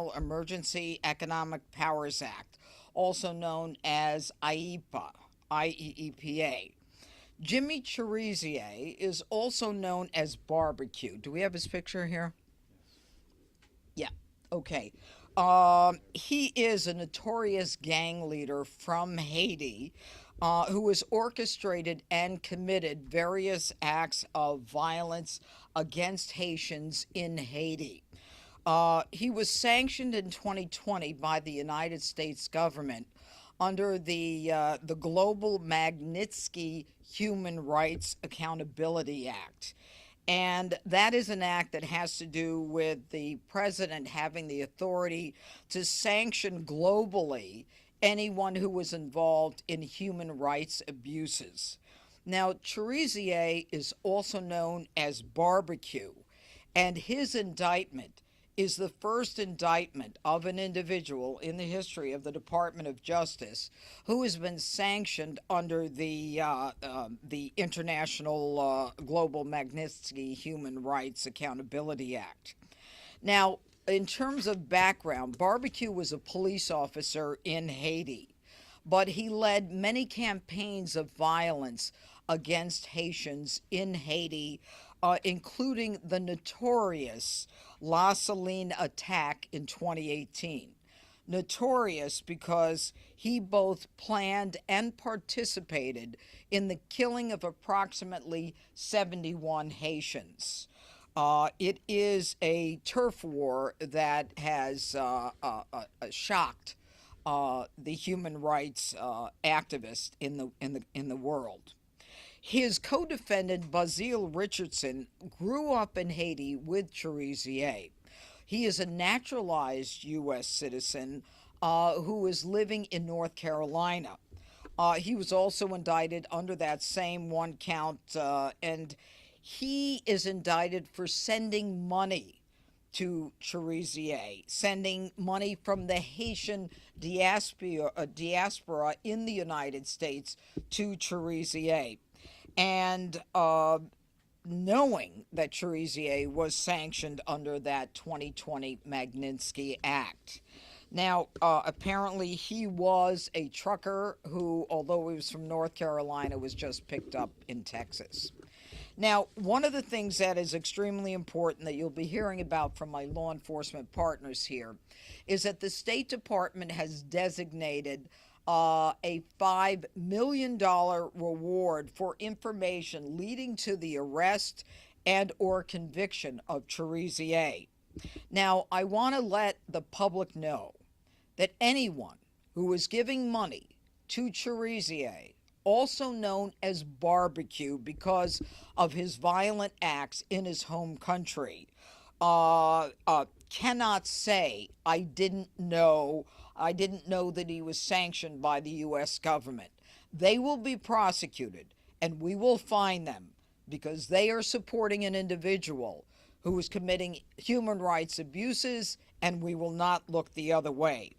International Emergency Economic Powers Act, also known as IEEPA. Jimmy Cherizier is also known as Barbecue. Do we have his picture here? Yeah. Okay. He is a notorious gang leader from Haiti who has orchestrated and committed various acts of violence against Haitians in Haiti. He was sanctioned in 2020 by the United States government under the Global Magnitsky Human Rights Accountability Act. And that is an act that has to do with the president having the authority to sanction globally anyone who was involved in human rights abuses. Now, Cherizier is also known as Barbecue, and his indictment is the first indictment of an individual in the history of the Department of Justice who has been sanctioned under the International Global Magnitsky Human Rights Accountability Act. Now, in terms of background, Barbecue was a police officer in Haiti, but he led many campaigns of violence against Haitians in Haiti, including the notorious La Saline attack in 2018. Notorious because he both planned and participated in the killing of approximately 71 Haitians. It is a turf war that has shocked the human rights activists in the world. His co-defendant Bazile Richardson grew up in Haiti with Cherizier. He is a naturalized U.S. citizen who is living in North Carolina. He was also indicted under that same one count, and he is indicted for sending money to Cherizier, sending money from the Haitian diaspora in the United States to Cherizier. And knowing that Cherizier was sanctioned under that 2020 Magnitsky Act. Now, apparently, he was a trucker who, although he was from North Carolina, was just picked up in Texas. Now, one of the things that is extremely important that you'll be hearing about from my law enforcement partners here is that the State Department has designated a $5 million reward for information leading to the arrest and or conviction of Cherizier. Now, I want to let the public know that anyone who is giving money to Cherizier, also known as Barbecue because of his violent acts in his home country, cannot say, I didn't know that he was sanctioned by the U.S. government. They will be prosecuted, and we will fine them because they are supporting an individual who is committing human rights abuses, and we will not look the other way.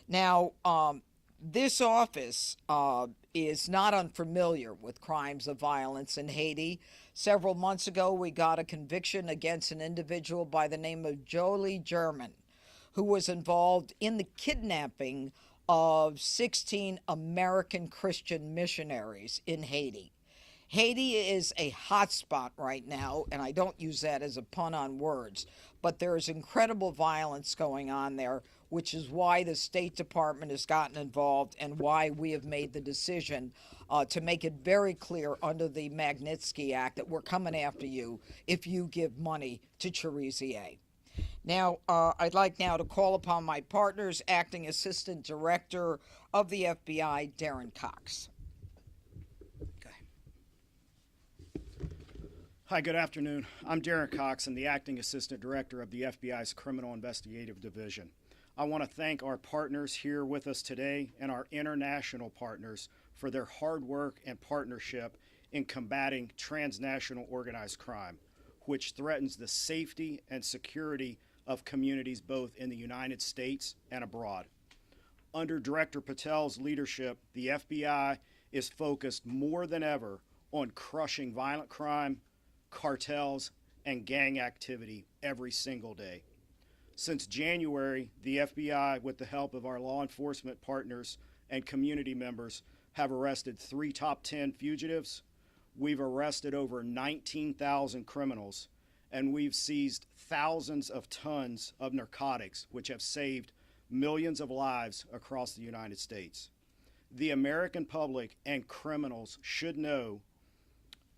Now, this office is not unfamiliar with crimes of violence in Haiti. Several months ago, we got a conviction against an individual by the name of Jolie German, who was involved in the kidnapping of 16 American Christian missionaries in Haiti. Haiti is a hotspot right now, and I don't use that as a pun on words, but there is incredible violence going on there, which is why the State Department has gotten involved and why we have made the decision to make it very clear under the Magnitsky Act that we're coming after you if you give money to Cherizier. Now, I'd like now to call upon my partners, Acting Assistant Director of the FBI, Darren Cox. Okay. Hi, good afternoon. I'm Darren Cox, and the Acting Assistant Director of the FBI's Criminal Investigative Division. I want to thank our partners here with us today and our international partners for their hard work and partnership in combating transnational organized crime, which threatens the safety and security of communities both in the United States and abroad. Under Director Patel's leadership, the FBI is focused more than ever on crushing violent crime, cartels, and gang activity every single day. Since January, the FBI, with the help of our law enforcement partners and community members, have arrested 3 top 10 fugitives. We've arrested over 19,000 criminals, and we've seized thousands of tons of narcotics, which have saved millions of lives across the United States. The American public and criminals should know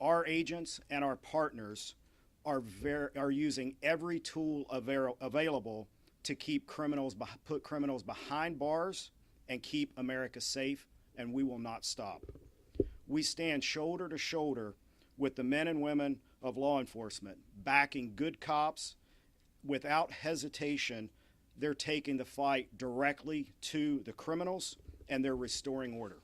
our agents and our partners are using every tool available to put criminals behind bars and keep America safe, and we will not stop. We stand shoulder to shoulder with the men and women of law enforcement, backing good cops. Without hesitation, they're taking the fight directly to the criminals, and they're restoring order.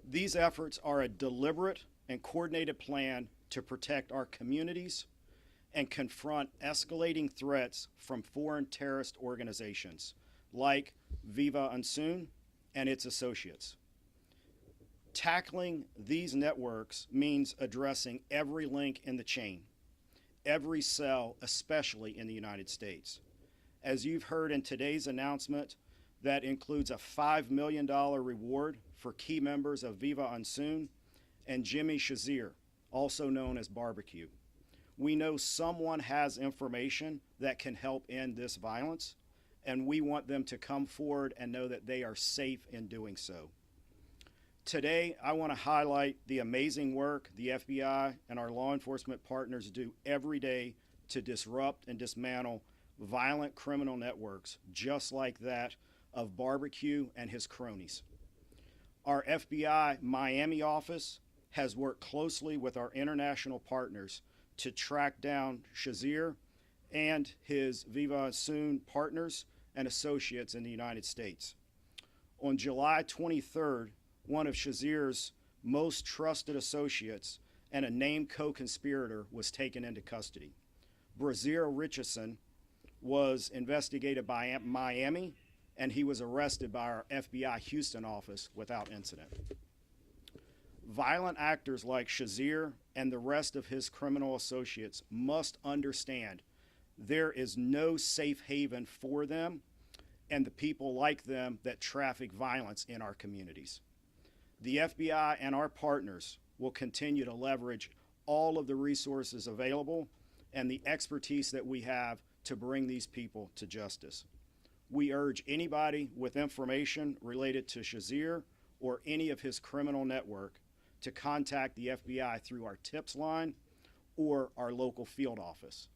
These efforts are a deliberate and coordinated plan to protect our communities and confront escalating threats from foreign terrorist organizations like Viva Unsoon and its associates. Tackling these networks means addressing every link in the chain, every cell, especially in the United States. As you've heard in today's announcement, that includes a $5 million reward for key members of Viva Unsoon and Jimmy Shazier, also known as BBQ. We know someone has information that can help end this violence, and we want them to come forward and know that they are safe in doing so. Today, I want to highlight the amazing work the FBI and our law enforcement partners do every day to disrupt and dismantle violent criminal networks, just like that of BBQ and his cronies. Our FBI Miami office has worked closely with our international partners to track down Shazier and his Viva Unsoon partners and associates in the United States. On July 23rd, one of Shazier's most trusted associates and a named co-conspirator was taken into custody. Brazier Richardson was investigated by Miami, and he was arrested by our FBI Houston office without incident. Violent actors like Shazier and the rest of his criminal associates must understand there is no safe haven for them and the people like them that traffic violence in our communities. The FBI and our partners will continue to leverage all of the resources available and the expertise that we have to bring these people to justice. We urge anybody with information related to Shazier or any of his criminal network to contact the FBI through our tips line or our local field office.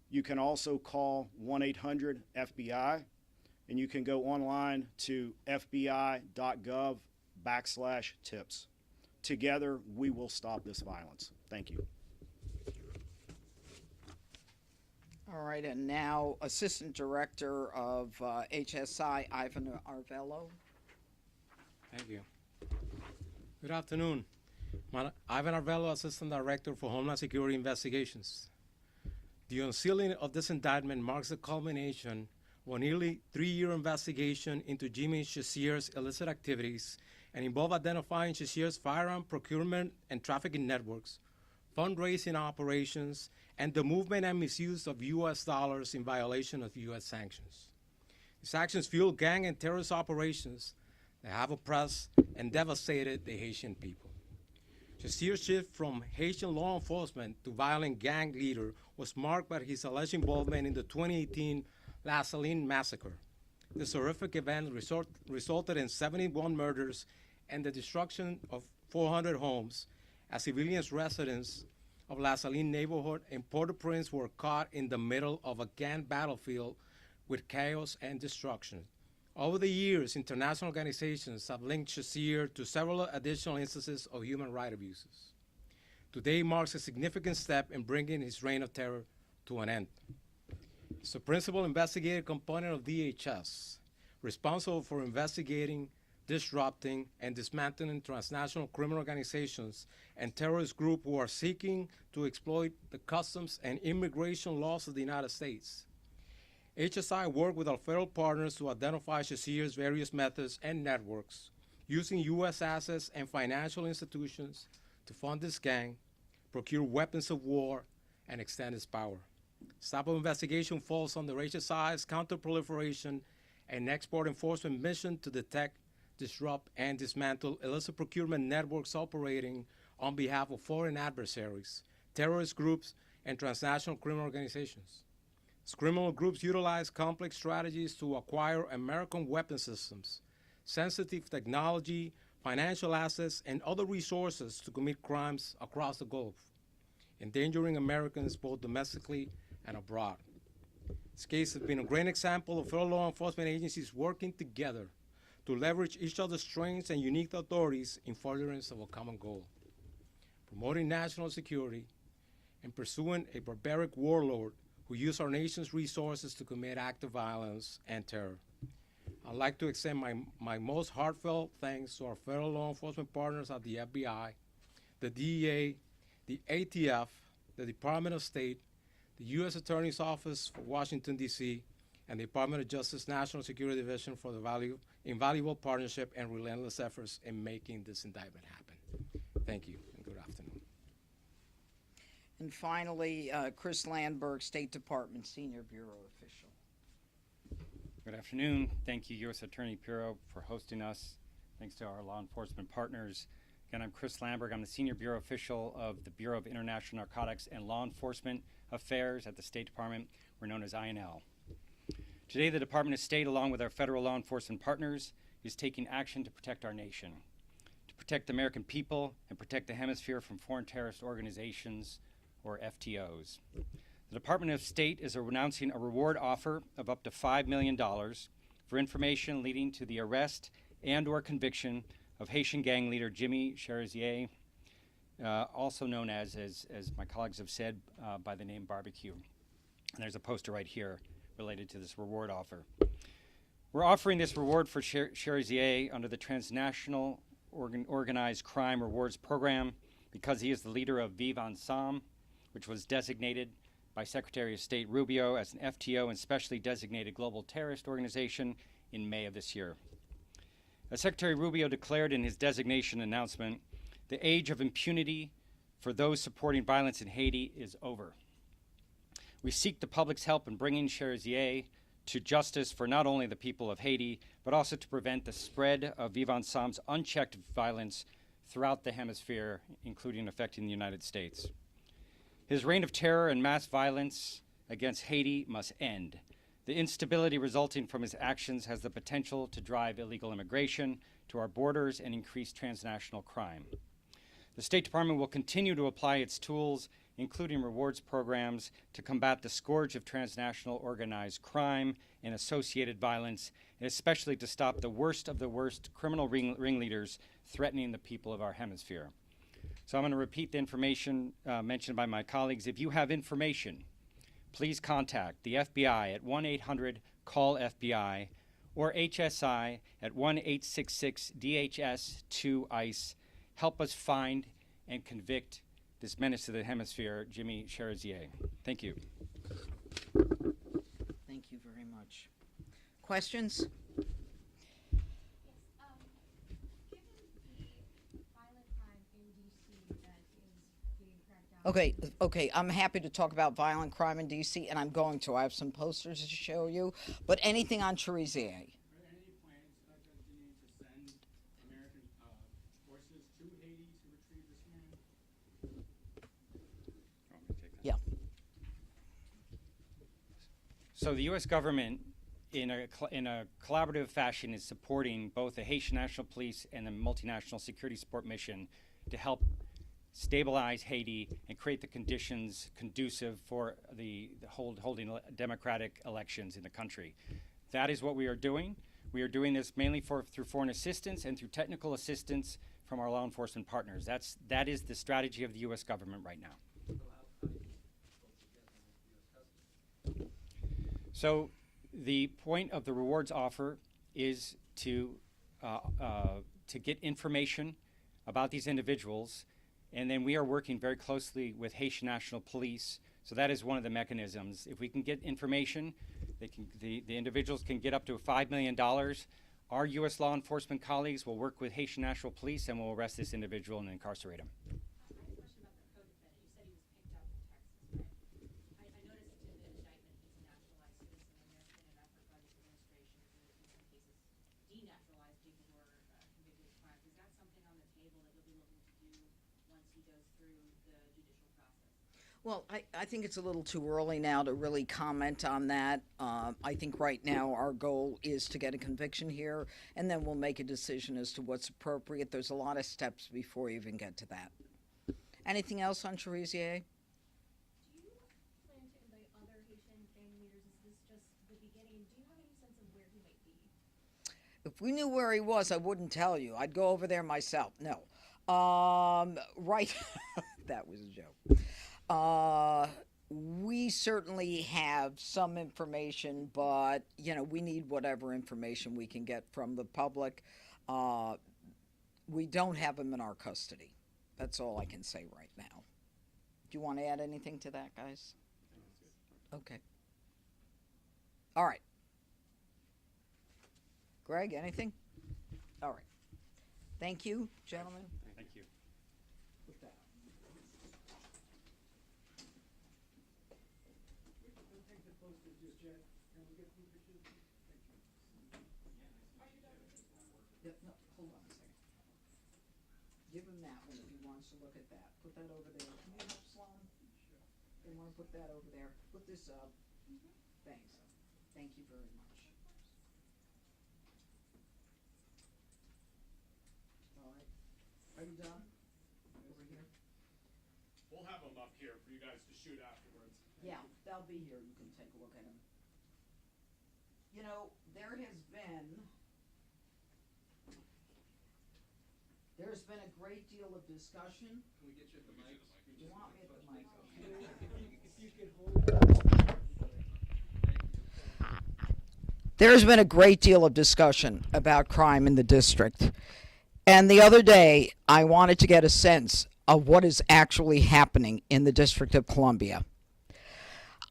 You can also call 1-800-FBI, and you can go online to fbi.gov/tips. Together, we will stop this violence. Thank you. All right, and now Assistant Director of HSI, Ivan Arvello. Thank you. Good afternoon. Ivan Arvello, Assistant Director for Homeland Security Investigations. The unsealing of this indictment marks the culmination of a nearly 3-year investigation into Jimmy Shazier's illicit activities and involved identifying Shazier's firearm procurement and trafficking networks, fundraising operations, and the movement and misuse of U.S. dollars in violation of U.S. sanctions. These actions fuel gang and terrorist operations that have oppressed and devastated the Haitian people. Shazier's shift from Haitian law enforcement to violent gang leader was marked by his alleged involvement in the 2018 La Saline massacre. This horrific event resulted in 71 murders and the destruction of 400 homes as civilians residents of La Saline neighborhood in Port-au-Prince were caught in the middle of a gang battlefield with chaos and destruction. Over the years, international organizations have linked Shazier to several additional instances of human rights abuses. Today marks a significant step in bringing his reign of terror to an end. It's the principal investigative component of DHS, responsible for investigating, disrupting, and dismantling transnational criminal organizations and terrorist groups who are seeking to exploit the customs and immigration laws of the United States. HSI worked with our federal partners to identify Shazier's various methods and networks, using U.S. assets and financial institutions to fund this gang, procure weapons of war, and extend its power. Scope of investigation falls under HSI's counterproliferation and export enforcement mission to detect, disrupt, and dismantle illicit procurement networks operating on behalf of foreign adversaries, terrorist groups, and transnational criminal organizations. These criminal groups utilize complex strategies to acquire American weapon systems, sensitive technology, financial assets, and other resources to commit crimes across the globe, endangering Americans both domestically and abroad. This case has been a great example of federal law enforcement agencies working together to leverage each other's strengths and unique authorities in furtherance of a common goal, promoting national security and pursuing a barbaric warlord who used our nation's resources to commit acts of violence and terror. I'd like to extend my most heartfelt thanks to our federal law enforcement partners at the FBI, the DEA, the ATF, the Department of State, the U.S. Attorney's Office for Washington, D.C., and the Department of Justice National Security Division for the invaluable partnership and relentless efforts in making this indictment happen. Thank you, and good afternoon. And finally, Chris Landberg, State Department Senior Bureau Official. Good afternoon. Thank you, U.S. Attorney Pirro, for hosting us. Thanks to our law enforcement partners. Again, I'm Chris Landberg. I'm the Senior Bureau Official of the Bureau of International Narcotics and Law Enforcement Affairs at the State Department. We're known as INL. Today, the Department of State, along with our federal law enforcement partners, is taking action to protect our nation, to protect the American people, and protect the hemisphere from foreign terrorist organizations, or FTOs. The Department of State is announcing a reward offer of up to $5 million for information leading to the arrest and or conviction of Haitian gang leader Jimmy Cherizier, also known as my colleagues have said, by the name BBQ. And there's a poster right here related to this reward offer. We're offering this reward for Cherizier under the Transnational Organized Crime Rewards Program because he is the leader of Vive Ensemble, which was designated by Secretary of State Rubio as an FTO and specially designated global terrorist organization in May of this year. As Secretary Rubio declared in his designation announcement, the age of impunity for those supporting violence in Haiti is over. We seek the public's help in bringing Cherizier to justice for not only the people of Haiti, but also to prevent the spread of Vive Ensemble's unchecked violence throughout the hemisphere, including affecting the United States. His reign of terror and mass violence against Haiti must end. The instability resulting from his actions has the potential to drive illegal immigration to our borders and increase transnational crime. The State Department will continue to apply its tools, including rewards programs, to combat the scourge of transnational organized crime and associated violence, and especially to stop the worst of the worst criminal ringleaders threatening the people of our hemisphere. So I'm going to repeat the information mentioned by my colleagues. If you have information, please contact the FBI at 1-800-CALL-FBI or HSI at 1-866-DHS-2-ICE. Help us find and convict this menace to the hemisphere, Jimmy Cherizier. Thank you. Thank you very much. Questions? Okay, I'm happy to talk about violent crime in D.C., and I'm going to. I have some posters to show you, but anything on Cherizier? Are there any plans, Janine, to send American forces to Haiti to retrieve this man? Yeah. So the U.S. government, in a collaborative fashion, is supporting both the Haitian National Police and the multinational security support mission to help stabilize Haiti and create the conditions conducive for holding democratic elections in the country. That is what we are doing. We are doing this mainly through foreign assistance and through technical assistance from our law enforcement partners. That is the strategy of the U.S. government right now. So the point of the rewards offer is to get information about these individuals. And then we are working very closely with Haitian National Police. So that is one of the mechanisms. If we can get information, the individuals can get up to $5 million. Our U.S. law enforcement colleagues will work with Haitian National Police and will arrest this individual and incarcerate him. I have a question about the co-defendant. You said he was picked up in Texas, right? I noticed just through the judicial process? Well, I think it's a little too early now to really comment on that. I think right now our goal is to get a conviction here, and then we'll make a decision as to what's appropriate. There's a lot of steps before we even get to that. Anything else on Cherizier? Do you plan to invite other Haitian gang leaders? Is this just the beginning? Do you have any sense of where he might be? If we knew where he was, I wouldn't tell you. I'd go over there myself. No. Right. That was a joke. We certainly have some information, but, we need whatever information we can get from the public. We don't have him in our custody. That's all I can say right now. Do you want to add anything to that, guys? Okay. All right. Greg, anything? All right. Thank you, gentlemen. Thank you. Put that on. Yeah, no, hold on a second. Give him that one if he wants to look at that. Put that over there. Can you help Sloan? They want to put that over there. Put this up. Thanks. Thank you very much. All right. Are you done? Over here? We'll have them up here for you guys to shoot afterwards. Yeah, they'll be here. You can take a look at them. There's been a great deal of discussion. Can we get you at the mic? You want me at the mic? If you could hold There's been a great deal of discussion about crime in the district. And the other day, I wanted to get a sense of what is actually happening in the District of Columbia.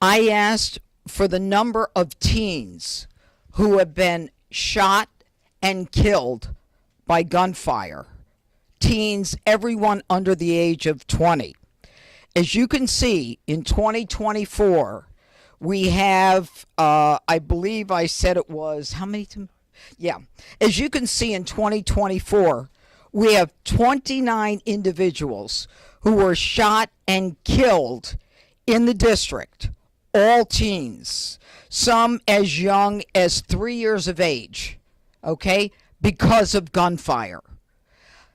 I asked for the number of teens who have been shot and killed by gunfire. Teens, everyone under the age of 20. As you can see, in 2024, we have, I believe I said it was, how many? Yeah. As you can see in 2024, we have 29 individuals who were shot and killed in the district, all teens, some as young as 3 years of age, okay, because of gunfire.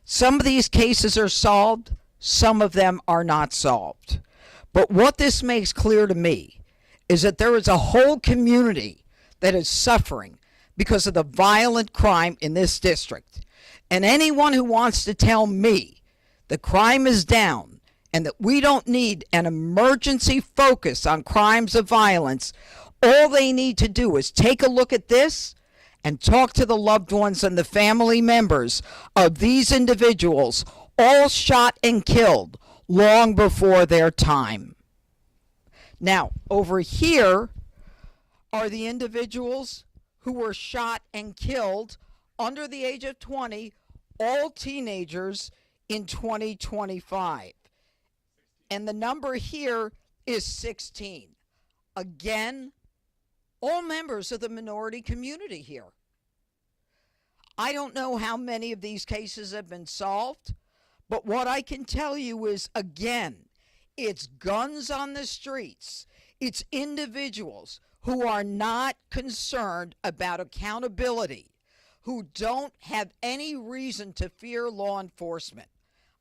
Some of these cases are solved, some of them are not solved. But what this makes clear to me is that there is a whole community that is suffering because of the violent crime in this district. And anyone who wants to tell me the crime is down and that we don't need an emergency focus on crimes of violence, all they need to do is take a look at this and talk to the loved ones and the family members of these individuals, all shot and killed long before their time. Now, over here are the individuals who were shot and killed under the age of 20, all teenagers in 2025. And the number here is 16. Again, all members of the minority community here. I don't know how many of these cases have been solved, but what I can tell you is, again, it's guns on the streets. It's individuals who are not concerned about accountability, who don't have any reason to fear law enforcement.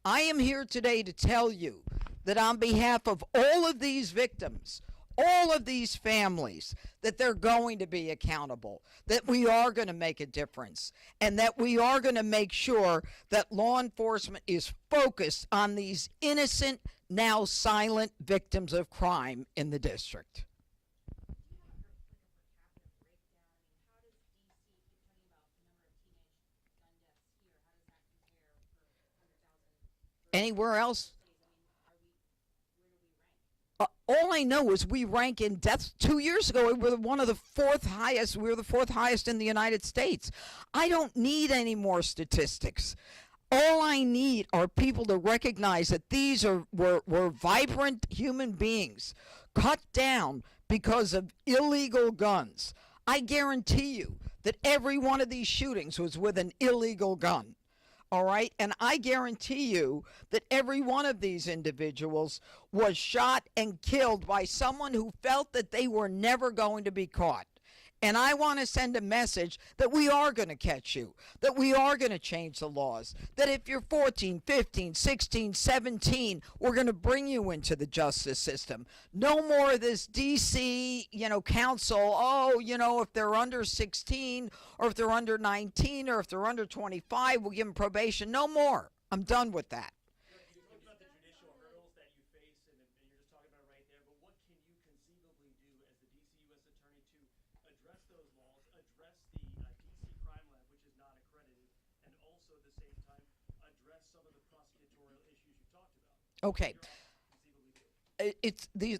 I am here today to tell you that on behalf of all of these victims, all of these families, that they're going to be accountable, that we are going to make a difference, and that we are going to make sure that law enforcement is focused on these innocent, now silent victims of crime in the district. Anywhere else? All I know is we rank in deaths. 2 years ago, we were one of the fourth highest. We were the fourth highest in the United States. I don't need any more statistics. All I need are people to recognize that these were vibrant human beings cut down because of illegal guns. I guarantee you that every one of these shootings was with an illegal gun. All right. And I guarantee you that every one of these individuals was shot and killed by someone who felt that they were never going to be caught. And I want to send a message that we are going to catch you, that we are going to change the laws, that if you're 14, 15, 16, 17, we're going to bring you into the justice system. No more of this DC, council, if they're under 16 or if they're under 19 or if they're under 25, we'll give them probation. No more. I'm done with that. You talked about the judicial hurdles that you face, and you're just talking about it right there, but what can you conceivably do as the DC U.S. Attorney to address those laws, address the DC Crime Lab, which is not accredited, and also at the same time address some of the prosecutorial issues you talked about? Okay.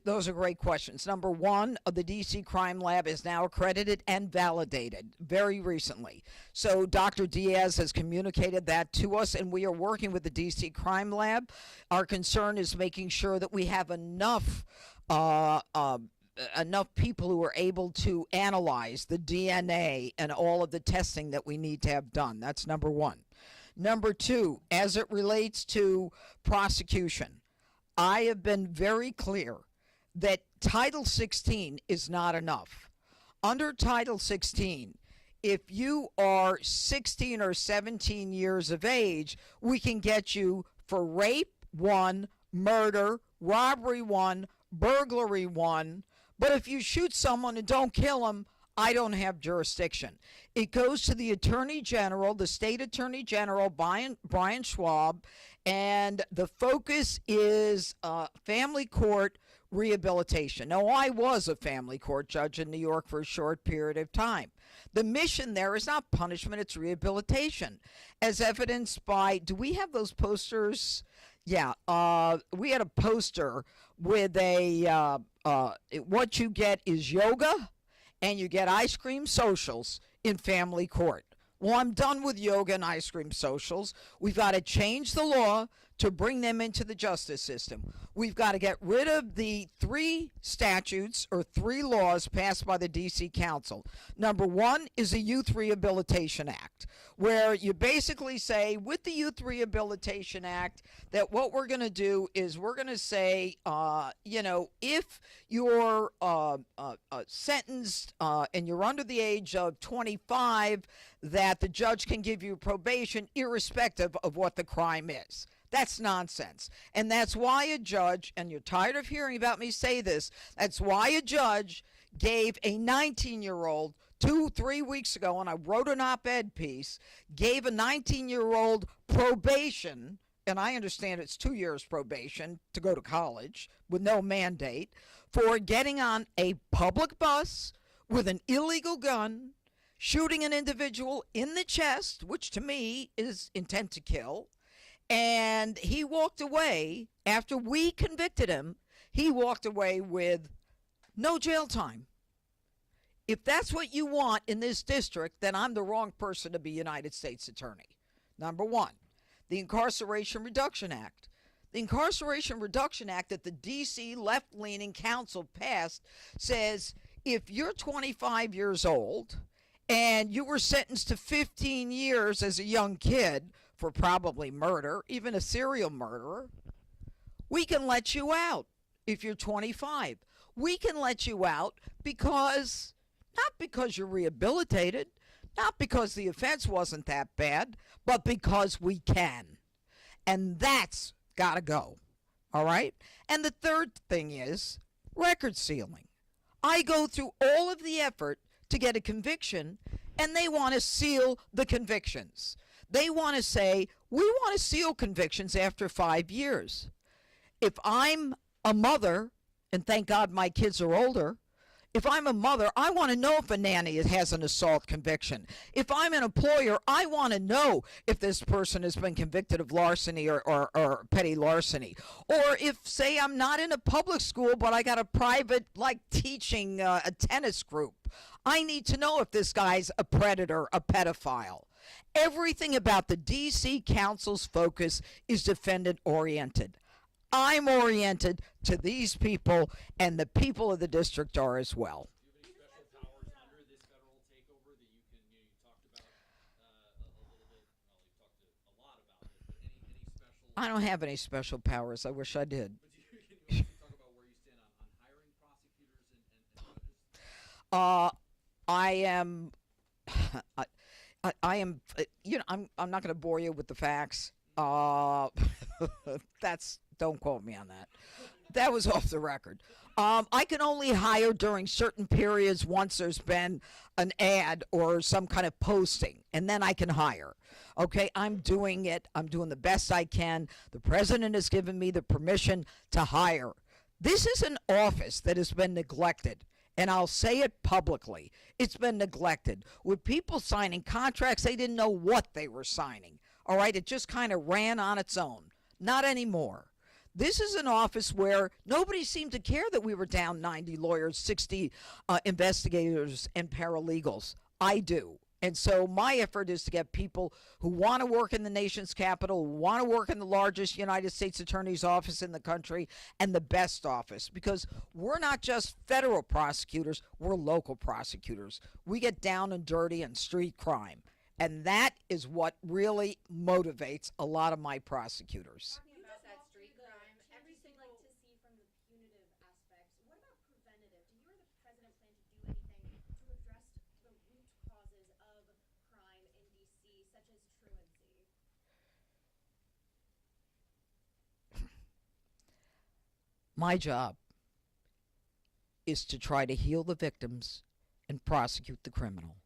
Those are great questions. Number one, the DC Crime Lab is now accredited and validated very recently. So Dr. Diaz has communicated that to us, and we are working with the DC Crime Lab. Our concern is making sure that we have enough people who are able to analyze the DNA and all of the testing that we need to have done. That's number one. Number two, as it relates to prosecution, I have been very clear that Title 16 is not enough. Under Title 16, if you are 16 or 17 years of age, we can get you for rape 1, murder, robbery 1, burglary 1. But if you shoot someone and don't kill them, I don't have jurisdiction. It goes to the Attorney General, the State Attorney General, Brian Schwab, and the focus is family court rehabilitation. Now, I was a family court judge in New York for a short period of time. The mission there is not punishment, it's rehabilitation, as evidenced by, do we have those posters? Yeah, we had a poster with what you get is yoga, and you get ice cream socials in family court. Well, I'm done with yoga and ice cream socials. We've got to change the law to bring them into the justice system. We've got to get rid of the 3 statutes or 3 laws passed by the DC Council. Number one is the Youth Rehabilitation Act, where you basically say with the Youth Rehabilitation Act that what we're going to do is we're going to say, if you're sentenced and you're under the age of 25, that the judge can give you probation irrespective of what the crime is. That's nonsense. And that's why a judge, and you're tired of hearing about me say this, that's why a judge gave a 19-year-old 2-3 weeks ago, and I wrote an op-ed piece, gave a 19-year-old probation, and I understand it's 2 years probation to go to college with no mandate, for getting on a public bus with an illegal gun, shooting an individual in the chest, which to me is intent to kill. And he walked away, after we convicted him, he walked away with no jail time. If that's what you want in this district, then I'm the wrong person to be United States Attorney. Number one, the Incarceration Reduction Act. The Incarceration Reduction Act that the DC left-leaning council passed says if you're 25 years old and you were sentenced to 15 years as a young kid for probably murder, even a serial murderer, we can let you out if you're 25. We can let you out because, not because you're rehabilitated, not because the offense wasn't that bad, but because we can. And that's got to go. All right? And the third thing is record sealing. I go through all of the effort to get a conviction, and they want to seal the convictions. They want to say, we want to seal convictions after 5 years. If I'm a mother, and thank God my kids are older, if I'm a mother, I want to know if a nanny has an assault conviction. If I'm an employer, I want to know if this person has been convicted of larceny or petty larceny. Or if, say, I'm not in a public school, but I got a private, teaching a tennis group. I need to know if this guy's a predator, a pedophile. Everything about the DC Council's focus is defendant-oriented. I'm oriented to these people, and the people of the district are as well. Do you have any special powers under this federal takeover that you can, you talked about a little bit, well, you talked a lot I don't have any special powers. I wish I did. But can you also talk about where you stand on hiring prosecutors and judges? I am, I am, I'm not going to bore you with the facts. Don't quote me on that. That was off the record. I can only hire during certain periods once there's been an ad or some kind of posting, and then I can hire. Okay, I'm doing it. I'm doing the best I can. The president has given me the permission to hire. This is an office that has been neglected, and I'll say it publicly. It's been neglected. With people signing contracts, they didn't know what they were signing. All right, it just kind of ran on its own. Not anymore. This is an office where nobody seemed to care that we were down 90 lawyers, 60 investigators, and paralegals. I do. And so my effort is to get people who want to work in the nation's capital, who want to work in the largest United States Attorney's office in the country, and the best office. Because we're not just federal prosecutors, we're local prosecutors. We get down and dirty in street crime. And that is what really motivates a lot of my prosecutors. Talking about that street crime, every single like to see from the punitive aspects. What about preventative? Do you or the president plan to do anything to address the root causes of crime in DC, such as truancy? My job is to try to heal the victims and prosecute the criminal.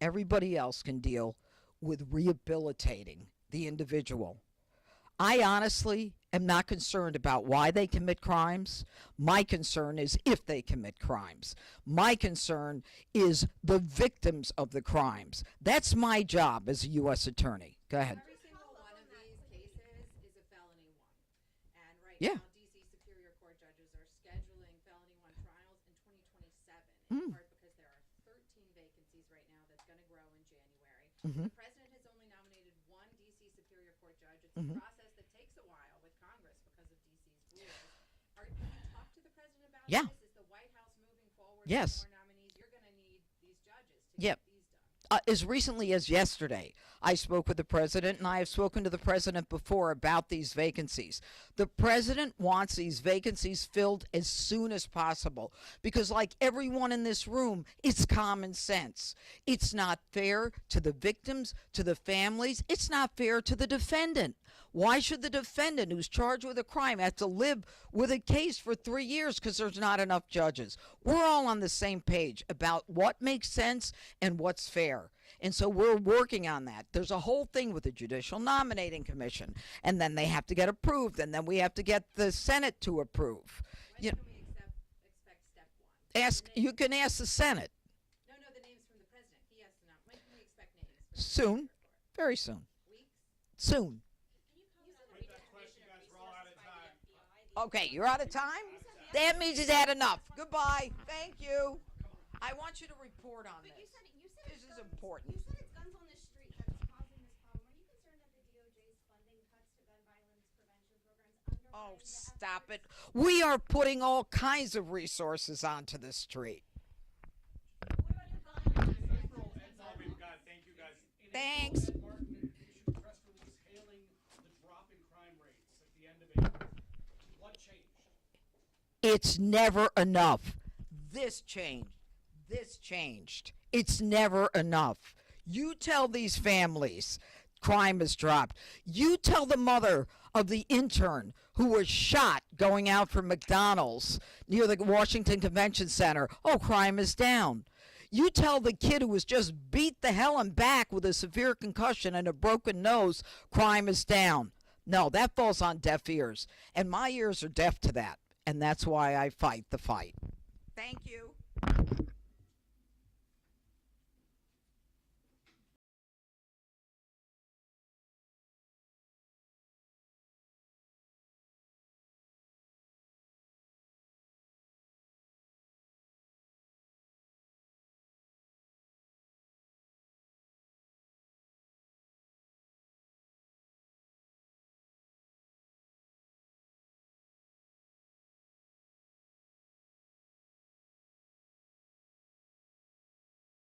Everybody else can deal with rehabilitating the individual. I honestly am not concerned about why they commit crimes. My concern is if they commit crimes. My concern is the victims of the crimes. That's my job as a U.S. attorney. Go ahead. Every single one of these cases is a felony one. And right Yeah. now, D.C. Superior Court judges are scheduling felony one trials in 2027, in part because there are 13 vacancies right now that's going to grow in January. The president has only nominated one D.C. Superior Court judge. It's a process that takes a while with Congress because of D.C.'s rules. Have you talked to the president about Yeah. this? Is the White House moving forward Yes. with more nominees? You're going to need these judges to Yep. get these done. As recently as yesterday, I spoke with the president, and I have spoken to the president before about these vacancies. The president wants these vacancies filled as soon as possible because, like everyone in this room, it's common sense. It's not fair to the victims, to the families. It's not fair to the defendant. Why should the defendant who's charged with a crime have to live with a case for 3 years because there's not enough judges? We're all on the same page about what makes sense and what's fair. And so we're working on that. There's a whole thing with the Judicial Nominating Commission, and then they have to get approved, and then we have to get the Senate to approve. When You can we expect step one? you can ask the Senate No, the names from the president. He has to know. When can we expect names? For the soon, Superior Court? very soon, Weeks? soon. With that question, guys, we're all out of time. Okay, you're out of time? That means he's had enough. Goodbye. Thank you. I want you to report on this. This is important. You said it's guns on the street that's causing this problem. Are you concerned that the DOJ's funding cuts to gun violence prevention programs Oh, undermine the stop it. efforts? We are putting all kinds of resources onto the street. What about the gun violence? That's all we've got. Thank you, guys. Thanks. Martin issued a press release hailing the drop in crime rates at the end of April. What changed? It's never enough. This changed. This changed. It's never enough. You tell these families crime has dropped. You tell the mother of the intern who was shot going out from McDonald's near the Washington Convention Center, oh, crime is down. You tell the kid who was just beat the hell and back with a severe concussion and a broken nose, crime is down. No, that falls on deaf ears. And my ears are deaf to that. And that's why I fight the fight. Thank you.